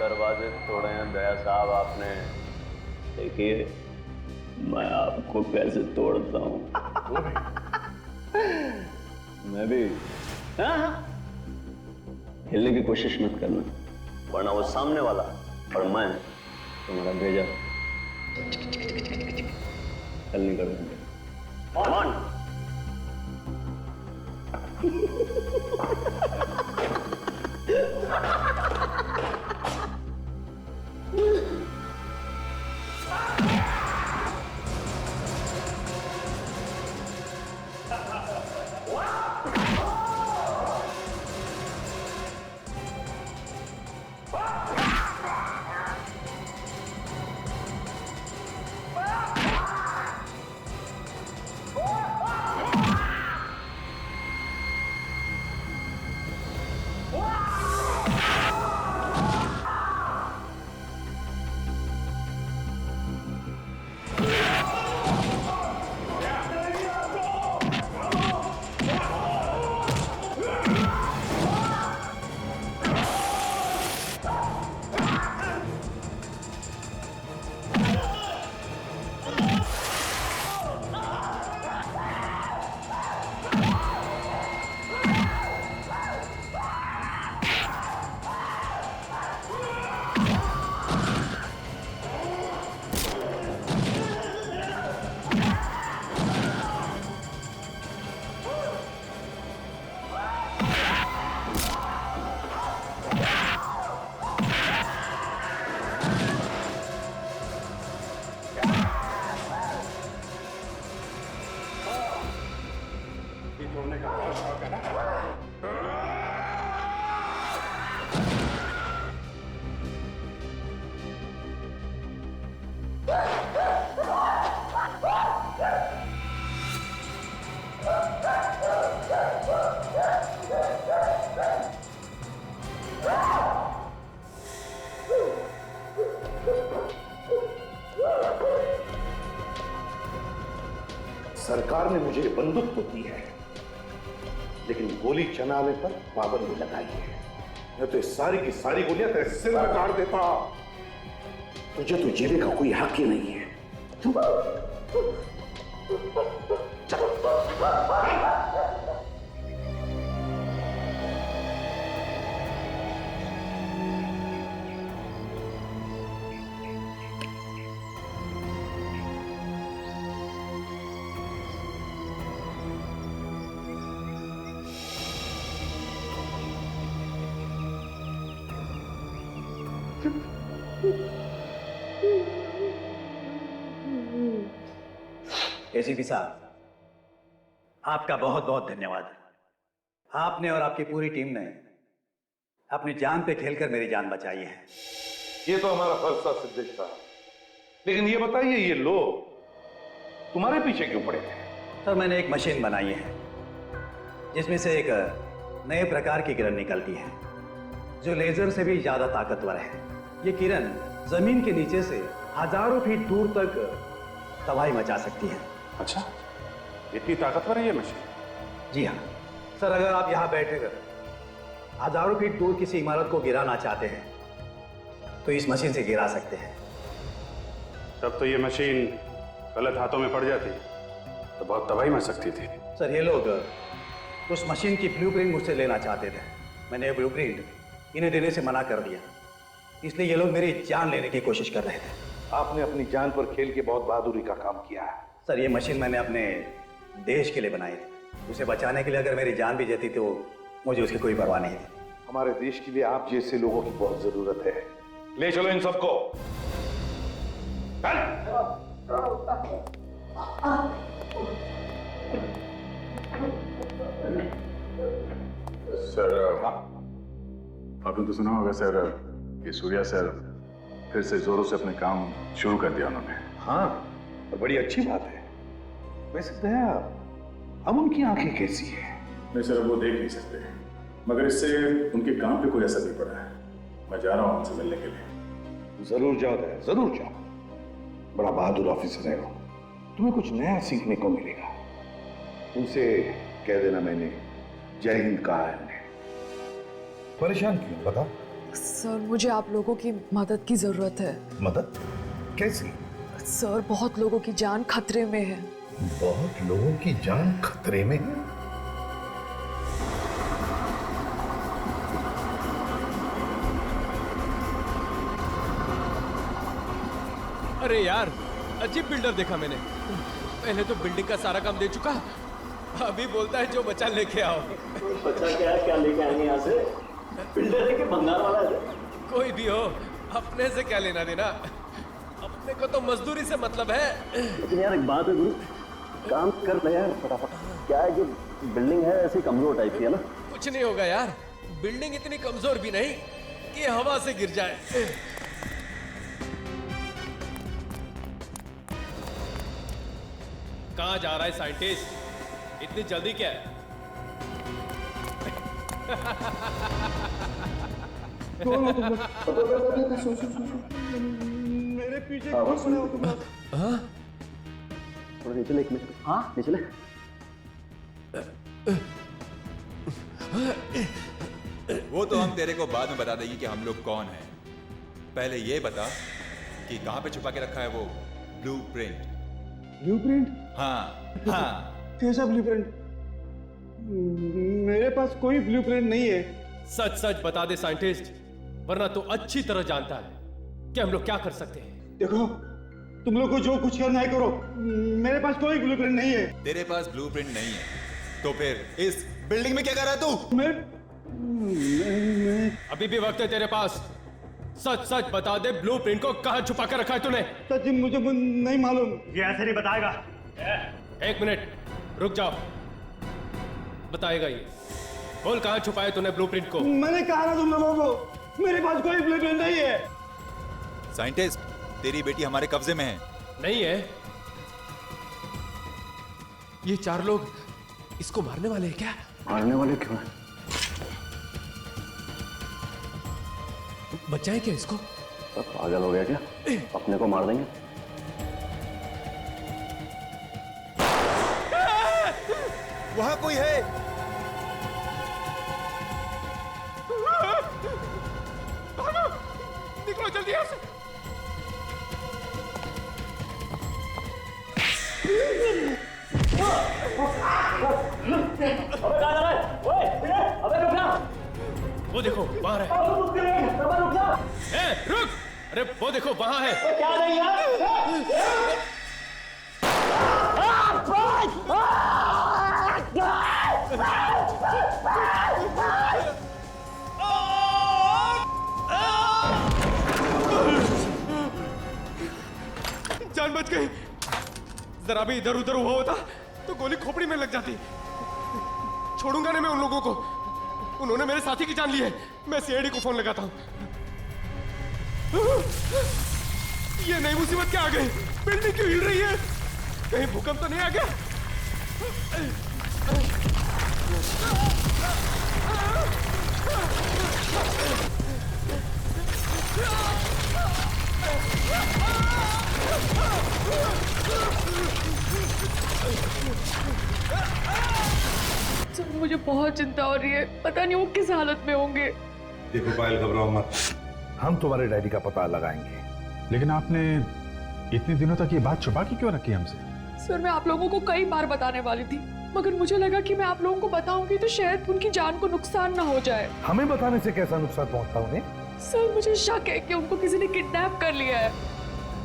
दरवाजे तोड़े हैं दया साहब आपने। देखिए मैं आपको कैसे तोड़ता हूँ। मैं भी। हाँ, हिलने की कोशिश मत करना, वरना वो सामने वाला और मैं तुम्हारा भेजा हल नहीं कर देंगे। सरकार ने मुझे बंदूक तो दी है, लेकिन गोली चलाने पर पाबंदी लगाई है। मैं तो सारी की सारी गोलियां तेरे सिर में गाड़ देता। तुझे तो जीने का कोई हक ही नहीं है। एसीपी साहब, आपका बहुत बहुत धन्यवाद। आपने और आपकी पूरी टीम ने अपनी जान पे खेलकर मेरी जान बचाई है। ये तो हमारा फर्ज था सिद्धेश साहब, लेकिन ये बताइए ये लोग तुम्हारे पीछे क्यों पड़े थे? सर, मैंने एक मशीन बनाई है जिसमें से एक नए प्रकार की किरण निकलती है जो लेजर से भी ज्यादा ताकतवर है। ये किरण जमीन के नीचे से हजारों फीट दूर तक तबाही मचा सकती है। अच्छा, इतनी ताकतवर है ये मशीन? जी हाँ सर, अगर आप यहाँ बैठकर हजारों फीट दूर किसी इमारत को गिराना चाहते हैं तो इस मशीन से गिरा सकते हैं। तब तो ये मशीन गलत हाथों में पड़ जाती तो बहुत तबाही मच सकती थी। सर, ये लोग उस मशीन की ब्लूप्रिंट मुझसे लेना चाहते थे। मैंने ब्लूप्रिंट इन्हें देने से मना कर दिया, इसलिए ये लोग मेरी जान लेने की कोशिश कर रहे थे। आपने अपनी जान पर खेल के बहुत बहादुरी का काम किया है। सर, ये मशीन मैंने अपने देश के लिए बनाई थी। उसे बचाने के लिए अगर मेरी जान भी जाती तो मुझे उसकी कोई परवाह नहीं थी। हमारे देश के लिए आप जैसे लोगों की बहुत जरूरत है। ले चलो इन सबको। सर, आपने तो सुना होगा सर कि सूर्या सर फिर से जोरों से अपने काम शुरू कर दिया उन्होंने। हाँ, और बड़ी अच्छी बात है। वैसे दया, अब उनकी आंखें कैसी है? नहीं सर, वो देख नहीं सकते, मगर इससे उनके काम पे कोई असर नहीं पड़ा है। मैं जा रहा हूँ उनसे मिलने के लिए। जरूर जाओ दया, जरूर जाओ। बड़ा बहादुर ऑफिसर है वो, तुम्हें कुछ नया सीखने को मिलेगा। उनसे कह देना मैंने जय हिंद कहा है उन्हें। परेशान क्यों बता? सर मुझे आप लोगों की मदद की जरूरत है। मदद? कैसी? सर बहुत लोगों की जान खतरे में है। बहुत लोगों की जान खतरे में है? अरे यार, अजीब बिल्डर देखा मैंने। पहले तो बिल्डिंग का सारा काम दे चुका, अभी बोलता है जो बचा लेके आओ। बच्चा क्या है, क्या लेके आएंगे यहाँ से? बिल्डर है कि भंगार वाला है? कोई भी हो, अपने से क्या लेना देना, अपने को तो मजदूरी से मतलब है। लेकिन यार एक बात है गुरु, काम कर ले यार फटाफट। क्या है कि बिल्डिंग है ऐसी कमजोर टाइप की है ना। कुछ नहीं होगा यार, बिल्डिंग इतनी कमजोर भी नहीं कि हवा से गिर जाए। कहाँ जा रहा है साइंटिस्ट, इतनी जल्दी क्या है? मेरे पीछे क्यों पड़े हो तुम लोग? थोड़ा नीचे ले, एक मिनट। हाँ नीचे ले। वो तो हम तेरे को बाद में बता देंगे कि हम लोग कौन हैं। पहले ये बता कि कहाँ पे छुपा के रखा है वो ब्लूप्रिंट। ब्लूप्रिंट? हाँ हाँ। कैसा ब्लूप्रिंट? मेरे पास कोई ब्लूप्रिंट नहीं है। सच सच बता दे साइंटिस्ट, वरना तो अच्छी तरह जानता है कि हम लोग क्या कर सकते हैं। देखो, तुम लोग को जो कुछ करना है करो, मेरे पास कोई ब्लूप्रिंट नहीं है। तेरे पास ब्लूप्रिंट नहीं है तो फिर इस बिल्डिंग में क्या कर रहा है तू? मैं अभी भी वक्त है तेरे पास, सच सच बता दे ब्लूप्रिंट को कहाँ छुपा कर रखा है तूने। सच मुझे नहीं मालूम। ये ऐसे नहीं बताएगा। एक मिनट रुक जाओ, बताएगा ये। बोल कहाँ छुपाया तूने ब्लूप्रिंट को? मैंने कहा ना तुम लोगों को, मेरे पास कोई ब्लूप्रिंट नहीं है। साइंटिस्ट, तेरी बेटी हमारे कब्जे में है। नहीं है? ये चार लोग इसको मारने वाले हैं क्या? मारने वाले क्यों हैं? बचाए क्या इसको? सब पागल हो गया क्या? अपने को मार देंगे? वहां कोई है। निकलो जल्दी यहाँ से। अबे कहाँ जा रहा है? ओए, अबे रुक जा। वो देखो वहां है। रुक जा। ए, रुक! अरे वो देखो वहां है। क्या नहीं यार? जान बच गई। जरा भी इधर उधर हुआ होता तो गोली खोपड़ी में लग जाती। छोड़ूंगा नहीं मैं उन लोगों को, उन्होंने मेरे साथी की जान ली है। मैं सीआईडी को फोन लगाता हूं। ये नई मुसीबत क्या आ गई? बिल्डिंग क्यों हिल रही है? कहीं भूकंप तो नहीं आ गया? सर मुझे बहुत चिंता हो रही है, पता नहीं वो किस हालत में होंगे। देखो पायल, घबराओ मत, हम तुम्हारे डैडी का पता लगाएंगे। लेकिन आपने इतने दिनों तक ये बात छुपा के क्यों रखी हमसे? सर मैं आप लोगों को कई बार बताने वाली थी, मगर मुझे लगा कि मैं आप लोगों को बताऊंगी तो शायद उनकी जान को नुकसान ना हो जाए। हमें बताने से कैसा नुकसान पहुंचता उन्हें? सर मुझे शक है कि उनको किसी ने किडनैप कर लिया है।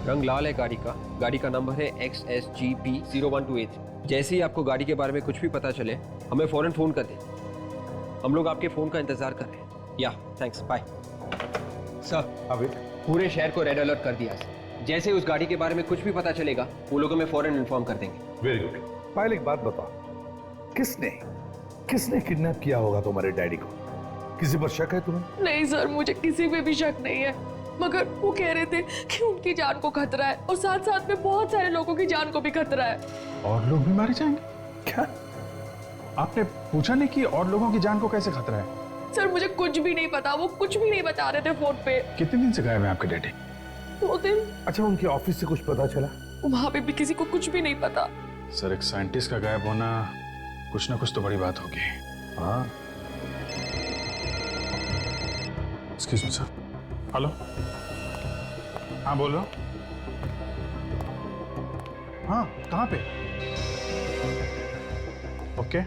रंग लाल है गाड़ी का नंबर है XSGP 0128। जैसे ही आपको गाड़ी के बारे में कुछ भी पता चले हमें फौरन फोन कर दें। हम लोग आपके फोन का इंतजार कर रहे हैं। या थैंक्स, बाय। सर अभी पूरे शहर को रेड अलर्ट कर दिया है। जैसे ही उस गाड़ी के बारे में कुछ भी पता चलेगा वो लोगों में फौरन इन्फॉर्म कर देंगे। Very good. पायल एक बात बताओ, किसने किडनैप किया होगा तुम्हारे डैडी को? किसी पर शक है तुम्हें? नहीं सर, मुझे किसी पे भी शक नहीं है, मगर वो कह रहे थे कि उनकी जान को खतरा है और साथ साथ में बहुत सारे लोगों की जान को भी खतरा है। और लोग भी मारे जाएंगे? क्या आपने पूछा नहीं कि और लोगों की जान को कैसे खतरा है? सर मुझे कुछ भी नहीं पता, वो कुछ भी नहीं बता रहे थे फोन पे। कितने दिन से गायब है आपके डैडी? 2 दिन। अच्छा, उनके ऑफिस से कुछ पता चला? वहां पे भी किसी को कुछ भी नहीं पता। सर एक साइंटिस्ट का गायब होना कुछ ना कुछ तो बड़ी बात होगी। हाँ, एक्सक्यूज मी सर। हेलो, हाँ बोल रहा हूँ। हाँ, कहाँ पे? Okay,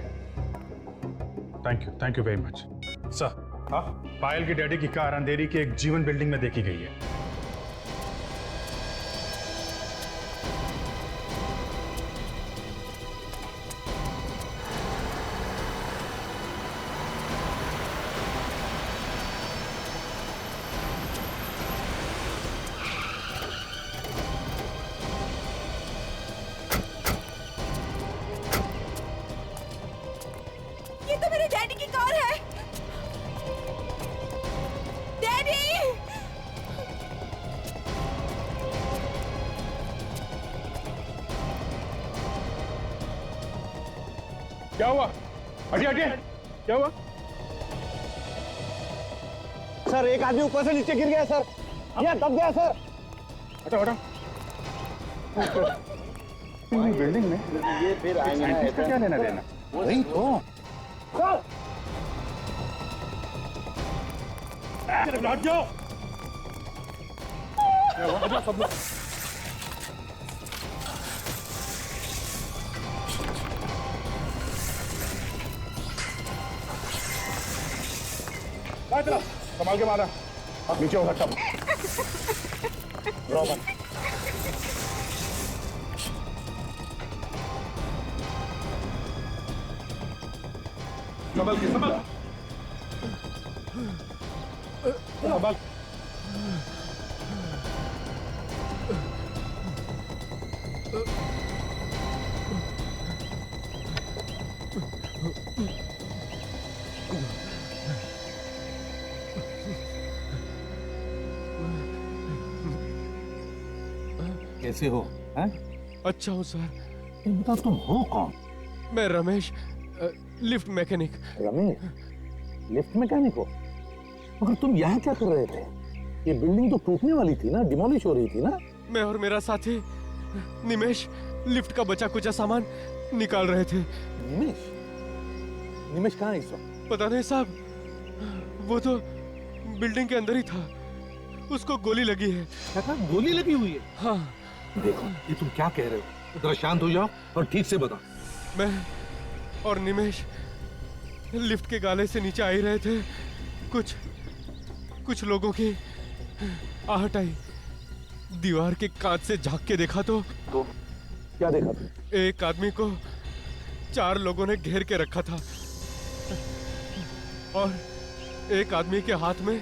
thank you very much sir. हाँ, पायल की डैडी की कार अंधेरी की एक जीवन बिल्डिंग में देखी गई है। ये तो मेरे डैडी की कार है। डैडी! क्या हुआ? हटिए हटिए, क्या हुआ? सर एक आदमी ऊपर से नीचे गिर गया सर, ये दब गया सर। हटाओ हटाओ। बिल्डिंग में ये फिर आएंगे ना, इसका क्या लेना देना? वही तो सर। हट जाओ। सब लोग संभाल के मारा। आप नीचे हो सकता। संभाल के संभाल। कैसे हो? हैं? अच्छा हूँ सर। बता तुम हो कौन? मैं Ramesh, lift mechanic. Ramesh, lift mechanic हो? मगर तुम यहाँ क्या कर रहे थे? ये बिल्डिंग तो टूटने वाली थी ना, डिमोलिश हो रही थी ना? मैं और मेरा साथी निमेश लिफ्ट का बचा कुचा सामान निकाल रहे थे। निमेश? निमेश कहाँ है इस वक्त? पता नहीं साहब, वो तो बिल्डिंग के अंदर ही था। उसको गोली लगी है। क्या गोली लगी हुई है? हाँ। देखो ये तुम क्या कह रहे हो? जरा शांत हो जाओ और ठीक से बताओ। मैं और निमेश लिफ्ट के गाले से नीचे आ ही रहे थे। कुछ लोगों की आहट आई। दीवार के कांच से झांक के देखा तो क्या देखा तुम? एक आदमी को 4 लोगों ने घेर के रखा था और एक आदमी के हाथ में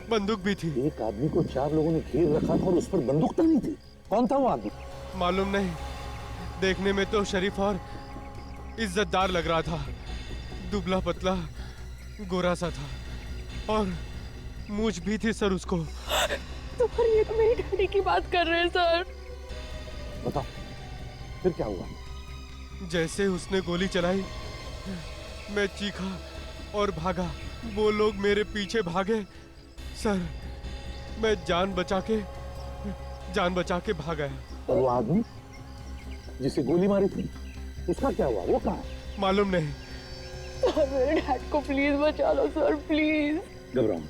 बंदूक भी थी। एक आदमी को 4 लोगों ने घेर रखा था और उस पर बंदूक तानी थी। कौन था वो आदमी? मालूम नहीं, देखने में तो शरीफ और इज्जतदार लग रहा था। दुबला पतला गोरा सा था और मूंछ भी थी सर उसको। तुम्हारी ये तो मेरी डैडी की बात कर रहे हैं सर। बताओ फिर क्या हुआ? जैसे उसने गोली चलाई मैं चीखा और भागा। वो लोग मेरे पीछे भागे सर। मैं जान बचा के भाग आया। और वो आदमी जिसे गोली मारी थी उसका क्या हुआ? वो कहाँ है? मालूम नहीं। सर मेरे डैड को प्लीज बचा लो सर, प्लीज। घबराओ मत,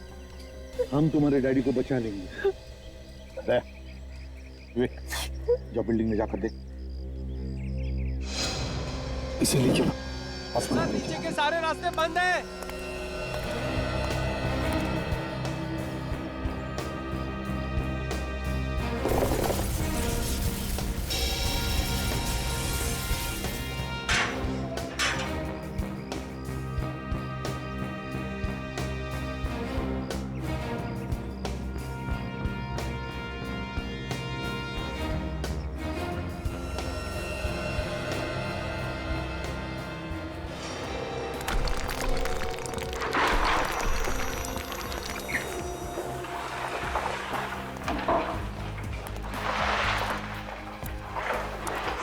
हम तुम्हारे डैडी को बचा लेंगे। जाओ बिल्डिंग में जाकर देख। इसे ले चलो अस्पताल। नीचे के सारे रास्ते बंद हैं।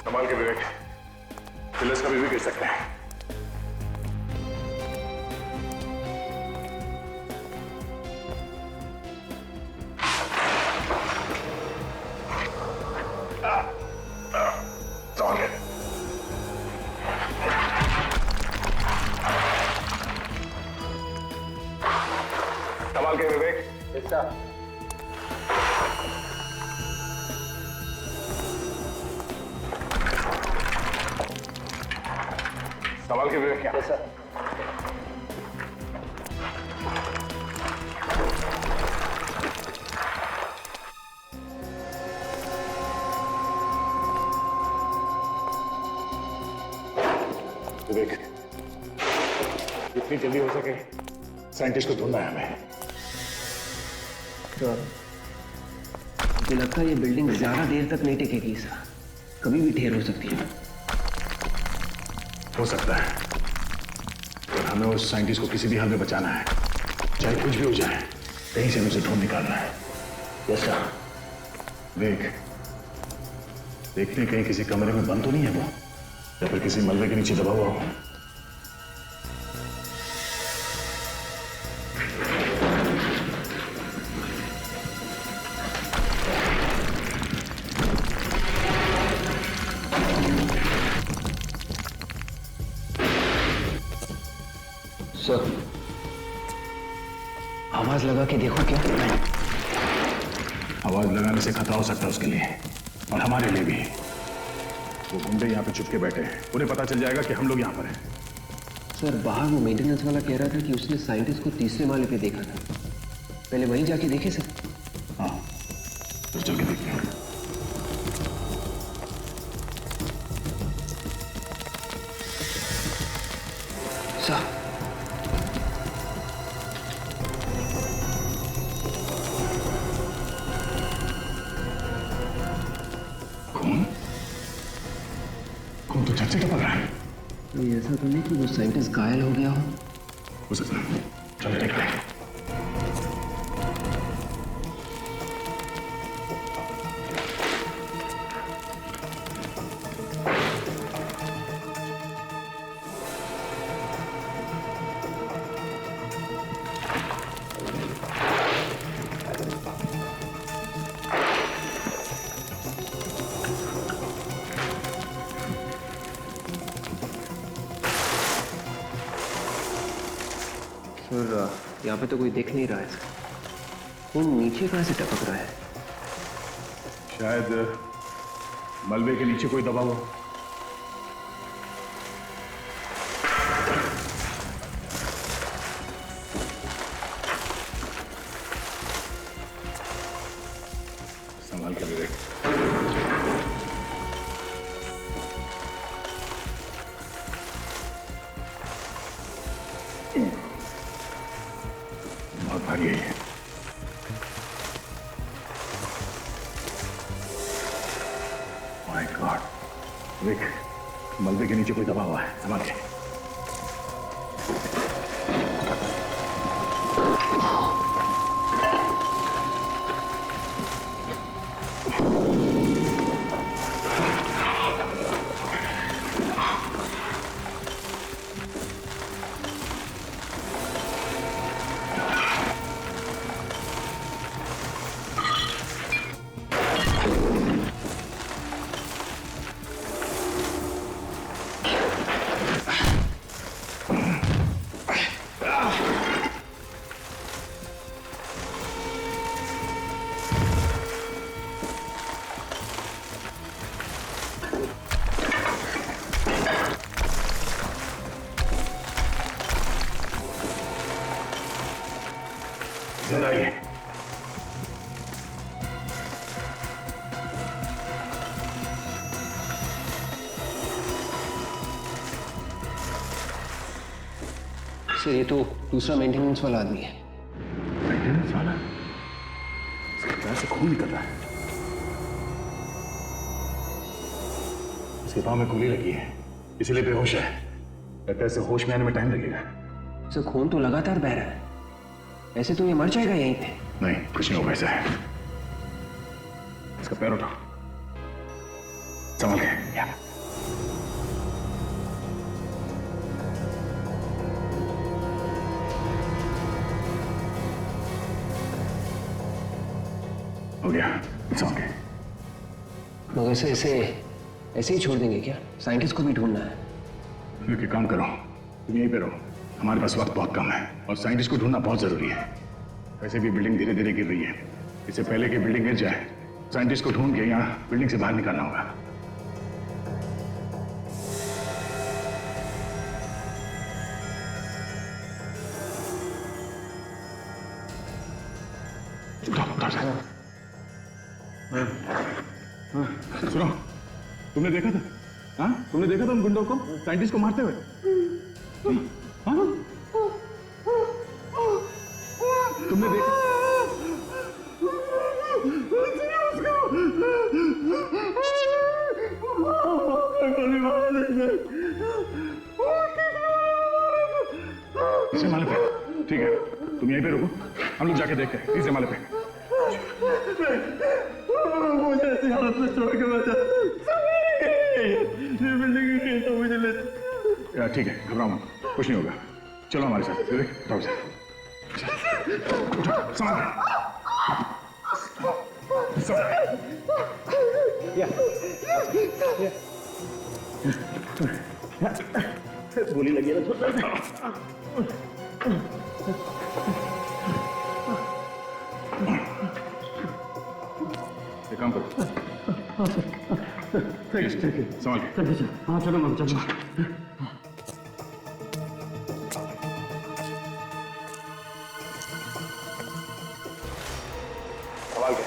संभाल के विवेक, पिलर्स कभी भी गिर सकते हैं। संभाल के विवेक। संभाल के विवेक। क्या विवेक, जितनी जल्दी हो सके साइंटिस्ट को ढूंढना है हमें। तो मुझे लगता है ये बिल्डिंग ज्यादा देर तक नहीं टिकेगी सर, कभी भी ढेर हो सकती है। हो सकता है, पर हमें उस साइंटिस्ट को किसी भी हाल में बचाना है, चाहे कुछ भी हो जाए। कहीं से हमें उसे ढूंढ निकालना है। Yes sir. देख, देखते कहीं किसी कमरे में बंद तो नहीं है वो, या फिर किसी मलबे के नीचे दबा हुआ हो। सर, आवाज लगा के देखो क्या? आवाज लगाने से खतरा हो सकता है उसके लिए और हमारे लिए भी। वो गुंडे यहाँ पे चुपके बैठे हैं, उन्हें पता चल जाएगा कि हम लोग यहाँ पर हैं। सर, बाहर वो मेंटेनेंस वाला कह रहा था कि उसने साइंटिस्ट को तीसरे माले पे देखा था। पहले वहीं जाके देखे सर। हाँ, तो चल के देखते हैं। सर, खून तो चर्चे का पड़ रहा है। ये ऐसा तो नहीं कि वो साइंटिस्ट घायल हो गया हो? हो सकता है, चलो देखते हैं। सर, यहाँ पे तो कोई दिख नहीं रहा है। खून नीचे कहाँ से टपक रहा है? शायद मलबे के नीचे कोई दबा हुआ। संभाल के विवेक। बहुत भारी है ये। माय गॉड, विवेक, मलबे के नीचे कोई दबा हुआ है, संभाल के। जिंदा ही है। सर, ये तो दूसरा मेंटेनेंस वाला आदमी है। मेंटेनेंस वाला? इसके पैर से खून निकल रहा है। इसके पाँव में गोली लगी है, इसीलिए बेहोश है। लगता है इसे होश में आने में टाइम लगेगा। सर, खून तो लगातार बह रहा है, ऐसे तो ये मर जाएगा यहीं पे। नहीं, कुछ नहीं होगा ऐसा। इसका पैर उठा, संभल के। या। हो गया, संभल के। मगर सर, ऐसे ही छोड़ देंगे क्या? साइंटिस्ट को भी ढूंढना है। एक काम करो, तुम यहीं पे रहो, हमारे पास वक्त बहुत कम है और साइंटिस्ट को ढूंढना बहुत जरूरी है। वैसे भी बिल्डिंग धीरे धीरे गिर रही है। इससे पहले कि बिल्डिंग गिर जाए, साइंटिस्ट को ढूंढ के यहाँ बिल्डिंग से बाहर निकालना होगा। सुनो, तुमने देखा था? हाँ, तुमने देखा था उन गुंडों को साइंटिस्ट को मारते हुए? हाँ? तुमने देखा? तीसरे माले पे? ठीक है, तुम यहीं पे रुको, हम लोग जाके देखते हैं। तीसरे माले पे। मुझे ऐसी हालत में छोड़ के बचा, ये बिल्डिंग तो मुझे ले। ठीक है, घबराओ मत, कुछ नहीं होगा। चलो हमारे साथ। उठाओ इसे। उठाओ, संभाल के। गोली लगी है ना छोटा। एक काम करो। ठीक है, संभाल के। हाँ चलो मैम, चलो। संभाल के।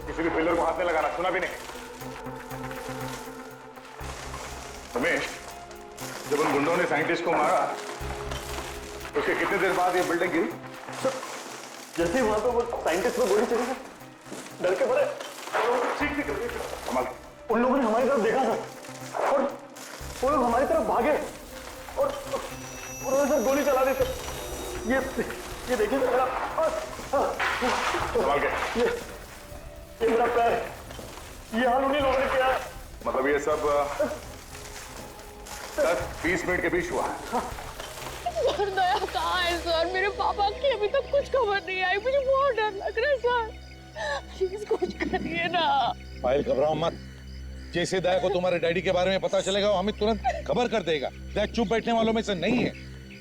किसी भी पिलर को हाथ में लगाना, सुना भी नहीं। रमेश, जब उन गुंडों ने साइंटिस्ट को मारा, उसके कितने देर बाद ये बिल्डिंग गिरी? जैसे ही वहां पे वो साइंटिस्ट को गोली चली, डर के पड़े, ठीक संभाल के। उन लोगों ने हमारी तरफ देखा सर, और वो लोग हमारी तरफ भागे और उन्होंने सर गोली चला दी सर। ये देखिए मेरा, संभाल के। ये मेरा पैर, ये हाल उन्हीं लोगों ने किया है। मतलब ये सब 10-20 मिनट के बीच हुआ है। सर दया कहाँ है सर? मेरे पापा की अभी तक कुछ खबर नहीं आई, मुझे बहुत डर लग रहा है सर। प्लीज कुछ करिए ना। पायल घबराओ मत। जैसे दया को तुम्हारे डैडी के बारे में पता चलेगा, वो हमें तुरंत खबर कर देगा। दया चुप बैठने वालों में से नहीं है,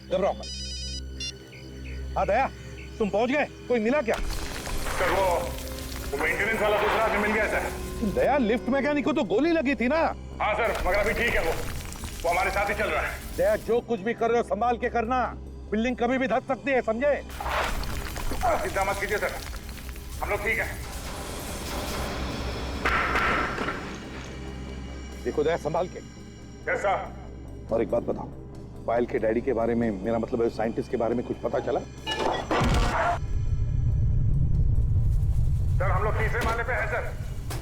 घबराओ मत। हाँ दया, तुम पहुंच गए? कोई मिला क्या? सर वो मेंटेनेंस वाला दूसरा आदमी मिल गया सर। दया, लिफ्ट मैकेनिक को तो गोली लगी थी ना? हाँ सर, मगर अभी ठीक है। वो हमारे साथ ही चल रहा है। दया, जो कुछ भी कर रहे हो संभाल के करना। बिल्डिंग कभी भी धस सकती है, समझे? चिंता मत कीजिए सर, हम लोग ठीक है। देखो दया, संभाल के। कैसा? और एक बात बताओ, पायल के डैडी के बारे में, मेरा मतलब है साइंटिस्ट के बारे में कुछ पता चला? सर हम लोग तीसरे माले पे हैं सर।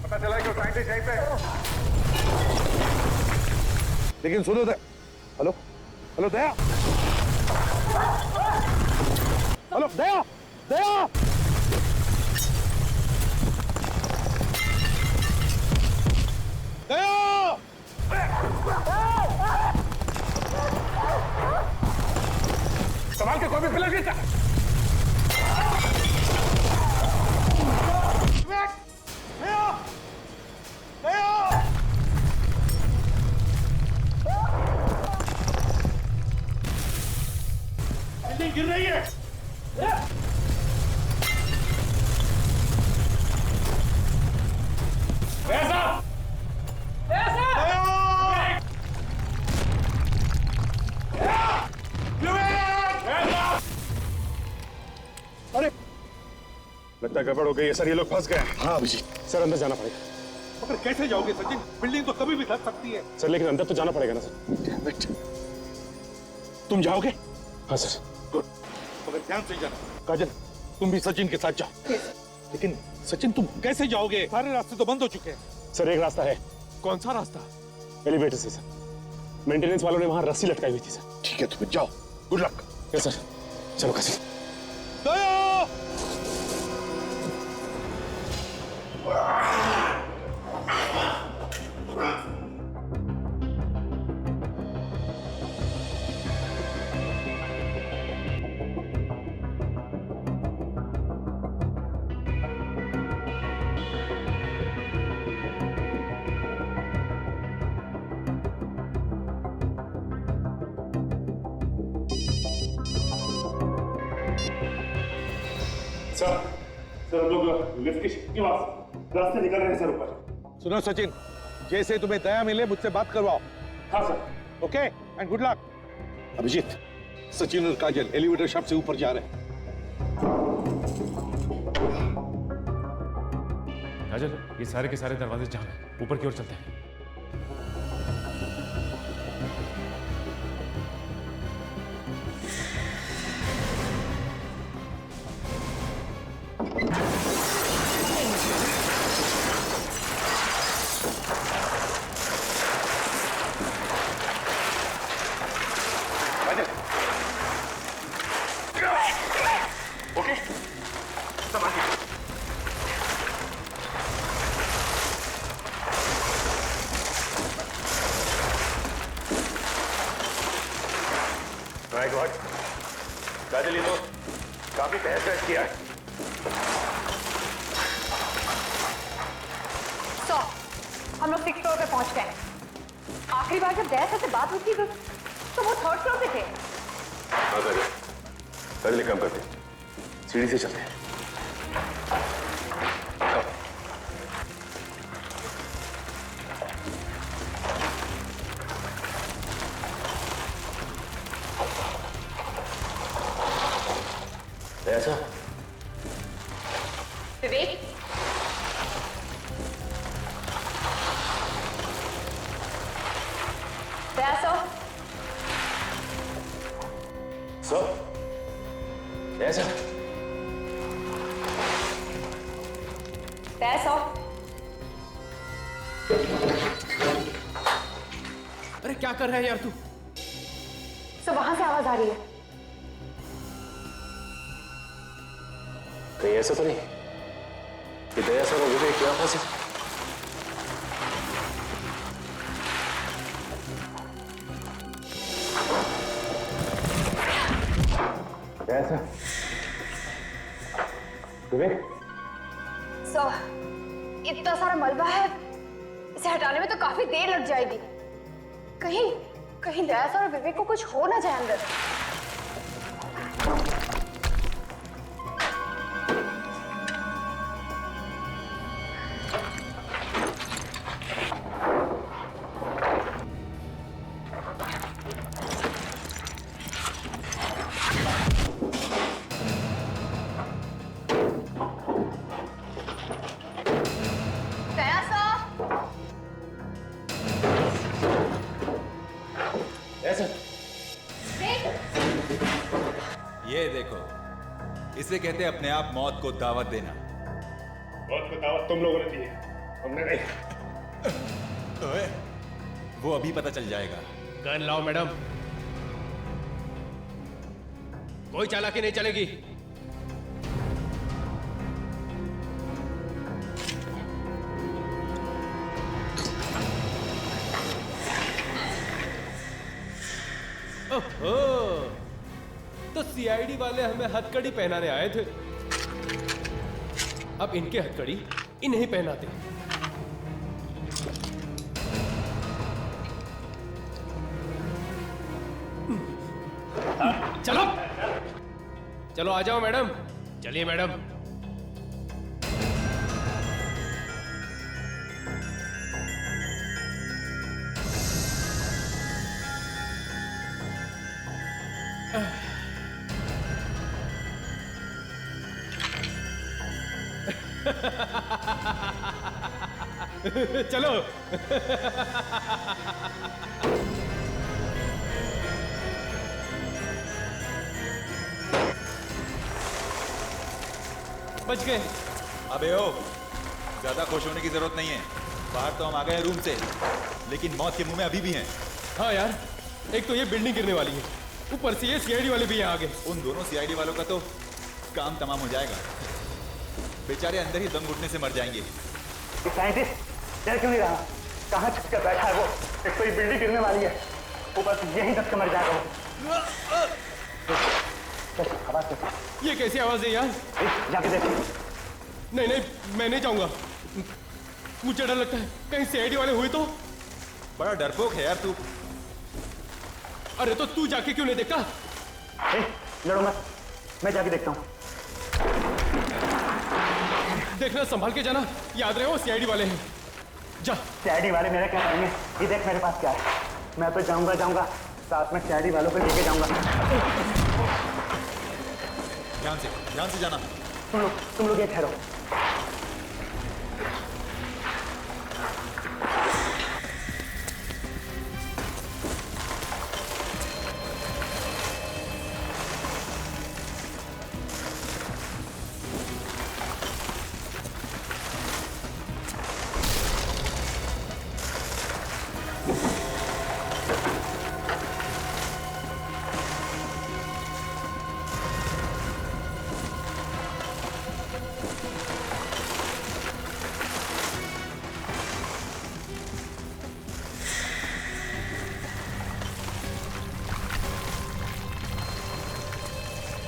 पता चला कि वो साइंटिस्ट यहीं पे है। लेकिन सुनो दया। हेलो हेलो दया, हेलो दया, दया, दया, संभाल के, कोई भी पिलर गिरता। बिल्डिंग गिर रही है। ऐसा अरे लगता है गड़बड़ हो गई है सर, ये लोग फंस गए। हाँ अभिजीत, सर अंदर जाना पड़ेगा। मगर कैसे जाओगे सचिन? बिल्डिंग तो कभी भी धस सकती है। सर लेकिन अंदर तो जाना पड़ेगा ना सर। तुम जाओगे? हाँ सर। मगर ध्यान से जाना। काजल, तुम भी सचिन के साथ जाओ। लेकिन सचिन तुम कैसे जाओगे? सारे रास्ते तो बंद हो चुके हैं। सर एक रास्ता है। कौन सा रास्ता? एलिवेटर से सर। मेंटेनेंस वालों ने वहां रस्सी लटकाई हुई थी सर। ठीक है, तुम जाओ। Good luck. Yes sir. चलो काजल। दया! सर सर हम लोग लिफ्ट के रास्ते निकल रहे हैं सर ऊपर। सुनो सचिन, जैसे तुम्हें दया मिले मुझसे बात करवाओ। हाँ sir. Okay and good luck. Abhijit, Sachin और काजल एलिवेटर शाफ्ट से ऊपर जा रहे हैं। काजल, ये सारे के सारे दरवाजे जाम हैं, ऊपर की ओर चलते हैं। माय गॉड, काजल ये तो काफी तहस किया है। सो हम लोग 6th फ्लोर पे पहुंच गए। आखिरी बार जब दया से बात हुई थी तो वो 3rd फ्लोर पे थे। हाँ काजल, काजल एक काम करते हैं, सीढ़ी से चलते हैं। ऐसा विवेक, दया सो सो ऐसा दया सो। अरे क्या कर रहा है यार तू? सो वहां से आवाज आ रही है। कहीं ऐसा तो नहीं कि दया सर और विवेक क्या फंसे? ऐसा विवेक, सो इतना सारा मलबा है, इसे हटाने में तो काफी देर लग जाएगी। कहीं कहीं दया सर और विवेक को कुछ हो ना जाए अंदर। ये देखो, इसे कहते हैं अपने आप मौत को दावत देना। मौत को दावत तुम लोगों ने दी है, हमने नहीं। ओए, वो अभी पता चल जाएगा। गन लाओ मैडम, कोई चालाकी नहीं चलेगी। ओहो, तो सीआईडी वाले हमें हथकड़ी पहनाने आए थे, अब इनके हथकड़ी इन्हें पहनाते। चलो चलो आ जाओ मैडम, चलिए मैडम। चलो बच गए। अबे ओ, ज्यादा खुश होने की जरूरत नहीं है। बाहर तो हम आ गए रूम से, लेकिन मौत के मुंह में अभी भी हैं। हाँ यार, एक तो ये बिल्डिंग गिरने वाली है, ऊपर से ये सीआईडी वाले भी यहाँ आ गए। उन दोनों सीआईडी वालों का तो काम तमाम हो जाएगा। बेचारे अंदर ही दम घुटने से मर जाएंगे। साइंटिस्ट डर क्यों नहीं रहा? कहाँ छुप कर बैठा है वो? एक तो ये बिल्डिंग गिरने वाली है, ऊपर से यही दब के मर जाएगा वो। आवाज ये कैसी आवाज है यार? जाके देखो। नहीं नहीं, मैं नहीं जाऊंगा, मुझे डर लगता है कहीं सीआईडी वाले हुए तो। बड़ा डरपोक है यार तू। अरे तो तू जाके क्यों नहीं देखता? लड़ो मत, मैं जाके देखता हूँ। देखना, संभाल के जाना, याद रहे वो सीआईडी वाले हैं। जा। सीआईडी वाले मेरा क्या करेंगे? ये देख मेरे पास क्या है, मैं तो जाऊंगा, साथ में सीआईडी वालों को लेके जाऊंगा। ध्यान से जाना। तुम लोग ये ठहरो।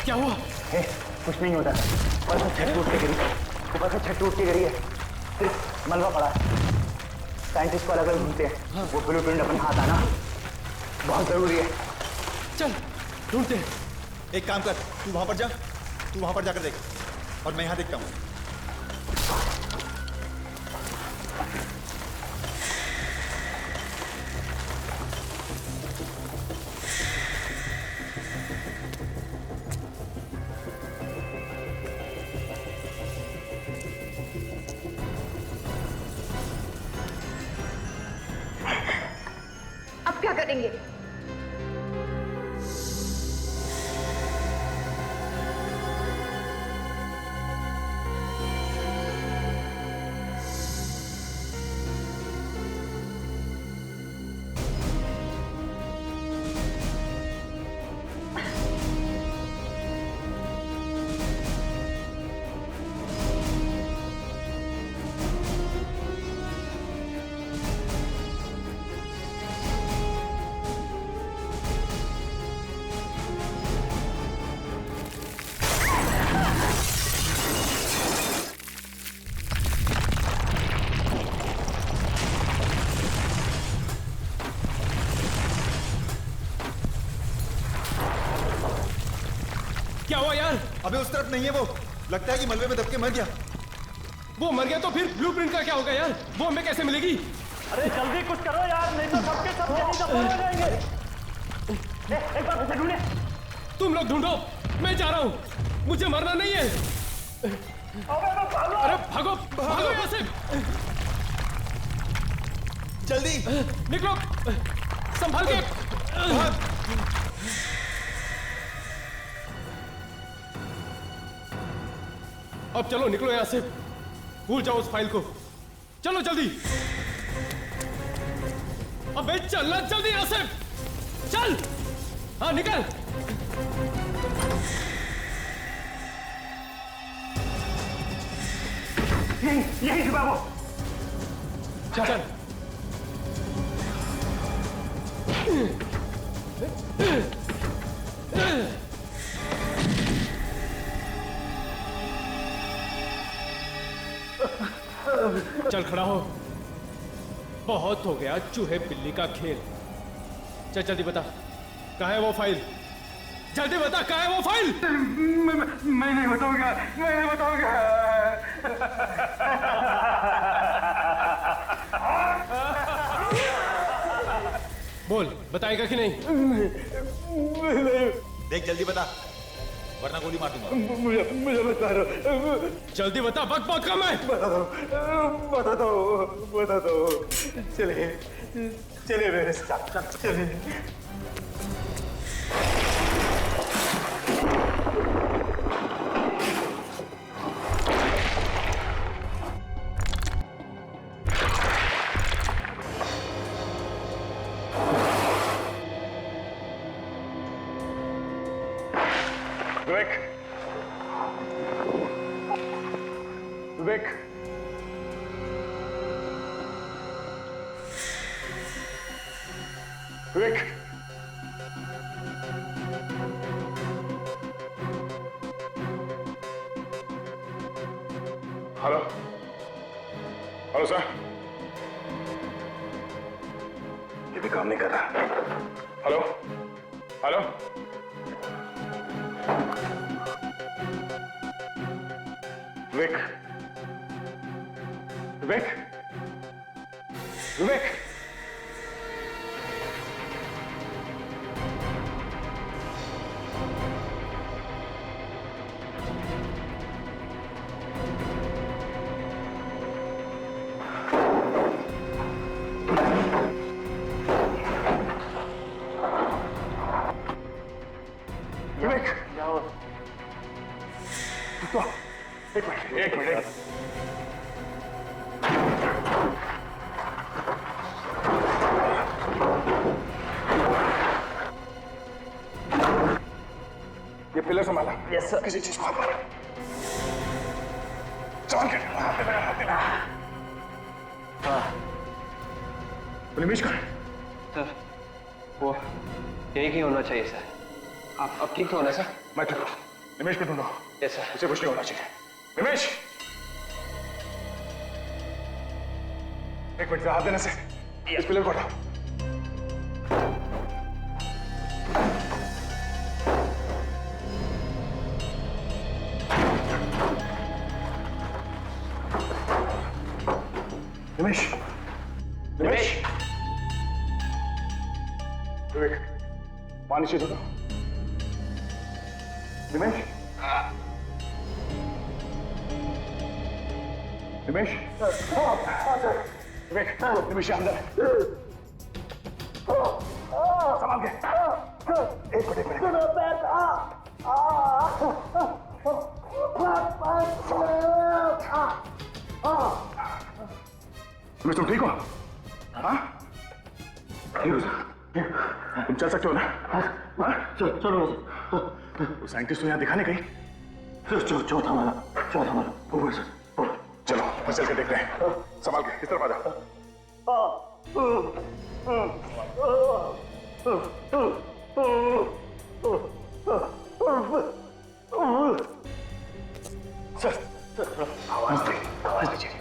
क्या हुआ? कुछ नहीं होता, ऊपर से छत टूट के गिरी है, सिर्फ मलबा पड़ा है। साइंटिस्ट को अलग अलग ढूंढते हैं, वो ब्लूप्रिंट अपने हाथ आना बहुत जरूरी है। चल ढूंढते हैं। एक काम कर, तू वहां पर जाकर देख और मैं यहां देखता हूं। अब क्या करेंगे? क्या हुआ यार? अबे उस तरफ नहीं है वो, लगता है कि मलबे में दब के मर गया। वो मर गया तो फिर ब्लूप्रिंट का क्या होगा यार? वो हमें कैसे मिलेगी? अरे जल्दी कुछ करो यार, नहीं तो सबके सब यहीं दफन हो जाएंगे। एक बार मुझे ढूंढे। तुम लोग ढूंढो, मैं जा रहा हूँ, मुझे मरना नहीं है। अरे भागो भागो यहाँ से, जल्दी निकलो, संभाल के। अब चलो निकलो यहाँ से, भूल जाओ उस फाइल को। चलो जल्दी, अबे चलना जल्दी यहाँ से, चल। हाँ निकल। यही छुपा वो। चल। चल खड़ा हो, बहुत हो गया चूहे बिल्ली का खेल। चल जल्दी बता, कहाँ है वो फाइल? जल्दी बता, कहाँ है वो फाइल? मैं नहीं बताऊंगा, मैं नहीं बताऊंगा। बोल, बताएगा कि नहीं? देख जल्दी बता, वरना गोली मार दूंगा। मुझे बता दो। जल्दी बता, बक बक कम है। बता दो। चलिए मेरे साथ, चलिए। विवेक, विवेक, हेलो हेलो सर, ये भी काम नहीं कर रहा। हेलो हेलो, विवेक, विवेक, विवेक, विवेक, तो एक मिनट। ये पिलर संभाला। Yes sir. किसी चीज को हाथ मारा। संभाल के। हाँ। निमिष कहाँ है? सर वो यही कहीं होना चाहिए सर। आप अब ठीक तो होना सर? मैं ठीक हूँ। निमिष को ढूंढो। Yes sir. उसे कुछ नहीं होना चाहिए। निमिष, एक मिनट से हाथ देने से इस पिलर को हटाओ। निमिष, निमिष, विवेक, पानी से धो। निमिष, निमिष, विवेक, निमिष अंदर है। संभाल के। एक मिनट। निमिष, तुम ठीक हो? हाँ? ठीक हो सर। तुम चल सकते हो ना? हाँ? चलो। वो साइंटिस्ट तो यहाँ दिखाने गई। चौथा वाला। ऊपर सर। चलो, मैं चल के देखते हैं। संभाल के, इस तरफ आ जाओ। सर, आवाज दीजिए।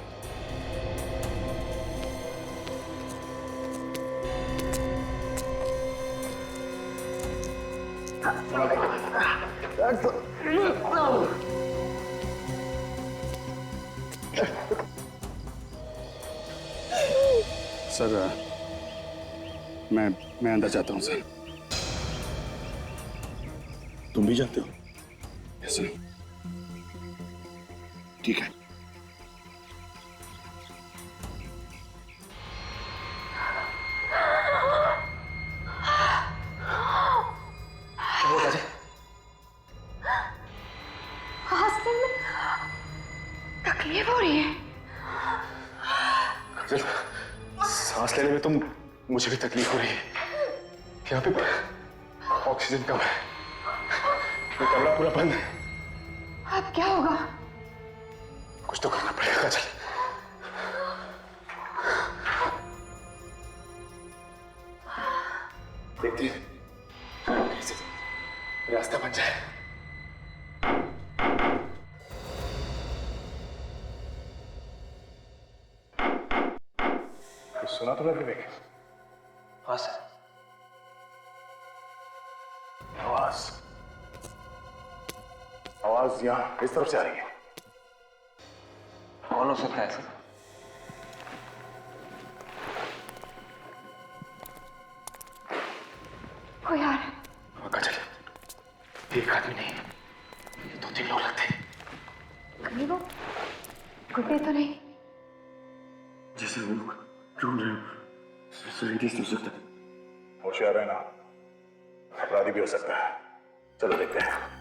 सर मैं अंदर जाता हूँ सर। तुम भी जाते हो? Yes sir. ठीक है। तकलीफ हो रही है। सांस लेने में तो मुझे भी तकलीफ हो रही है। यहाँ पे ऑक्सीजन कम है। ये कमरा पूरा बंद है। अब क्या होगा? कुछ तो करना पड़ेगा काजल। देखते हैं कैसे रास्ता बन जाए। सुना तुमने विवेक? हाँ सर। आवाज यहाँ इस तरफ से आ रही है। कौन हो सकता है सर? ओ यार, काजल, एक आदमी नहीं, ये 2-3 लोग लगते हैं। कहीं वो गुड्डे तो नहीं? जैसे वो लोग ढूंढ रहे हो, साइंटिस्ट हो सकता है। होशियार रहना, अपराधी भी हो सकता है। चलो देखते हैं।